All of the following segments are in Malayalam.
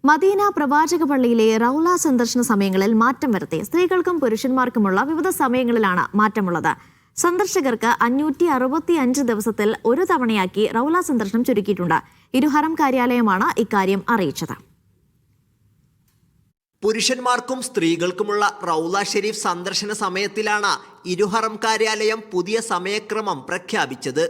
മദീന പ്രവാചക പള്ളിയിലെ റൗള സന്ദർശന സമയങ്ങളിൽ മാറ്റം വരുത്തി. സ്ത്രീകൾക്കും പുരുഷന്മാർക്കുമുള്ള വിവിധ സമയങ്ങളിലാണ് മാറ്റമുള്ളത്. സന്ദർശകർക്ക് 565 ദിവസത്തിൽ ഒരു തവണയാക്കി റൗള സന്ദർശനം ചുരുക്കിയിട്ടുണ്ട്. ഇരുഹറം കാര്യാലയമാണ് ഇക്കാര്യം അറിയിച്ചത്. പുരുഷന്മാർക്കും സ്ത്രീകൾക്കുമുള്ള റൗള ഷെരീഫ് സന്ദർശന സമയത്തിലാണ് ഇരുഹറം കാര്യാലയം പുതിയ സമയക്രമം പ്രഖ്യാപിച്ചത്.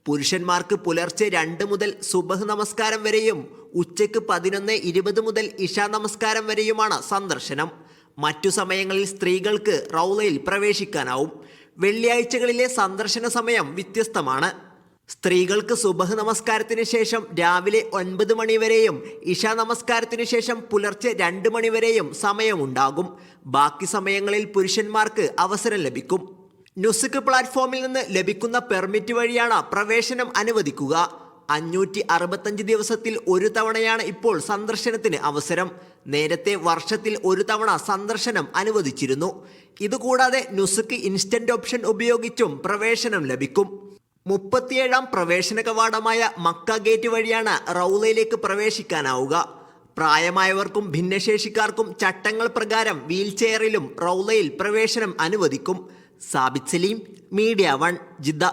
പുരുഷന്മാർക്ക് പുലർച്ചെ 2 മുതൽ സുബഹ് നമസ്കാരം വരെയും ഉച്ചയ്ക്ക് 11:20 മുതൽ ഇശാ നമസ്കാരം വരെയുമാണ് സന്ദർശനം. മറ്റു സമയങ്ങളിൽ സ്ത്രീകൾക്ക് റൗളയിൽ പ്രവേശിക്കാനാവും. വെള്ളിയാഴ്ചകളിലെ സന്ദർശന സമയം വ്യത്യസ്തമാണ്. സ്ത്രീകൾക്ക് സുബഹ് നമസ്കാരത്തിന് ശേഷം രാവിലെ 9 മണി വരെയും ഇശാ നമസ്കാരത്തിന് ശേഷം പുലർച്ചെ 2 മണി വരെയും സമയമുണ്ടാകും. ബാക്കി സമയങ്ങളിൽ പുരുഷന്മാർക്ക് അവസരം ലഭിക്കും. നുസ്ക് പ്ലാറ്റ്ഫോമിൽ നിന്ന് ലഭിക്കുന്ന പെർമിറ്റ് വഴിയാണ് പ്രവേശനം അനുവദിക്കുക. 565 ദിവസത്തിൽ ഒരു തവണയാണ് ഇപ്പോൾ സന്ദർശനത്തിന് അവസരം. നേരത്തെ വർഷത്തിൽ ഒരു തവണ സന്ദർശനം അനുവദിച്ചിരുന്നു. ഇതുകൂടാതെ നുസ്ക് ഇൻസ്റ്റന്റ് ഓപ്ഷൻ ഉപയോഗിച്ചും പ്രവേശനം ലഭിക്കും. 37ാം പ്രവേശന കവാടമായ മക്ക ഗേറ്റ് വഴിയാണ് റൗളയിലേക്ക് പ്രവേശിക്കാനാവുക. പ്രായമായവർക്കും ഭിന്നശേഷിക്കാർക്കും ചട്ടങ്ങൾ പ്രകാരം വീൽചെയറിലും റൗളയിൽ പ്രവേശനം അനുവദിക്കും. Sabith Saleem, media 1, Jeddah.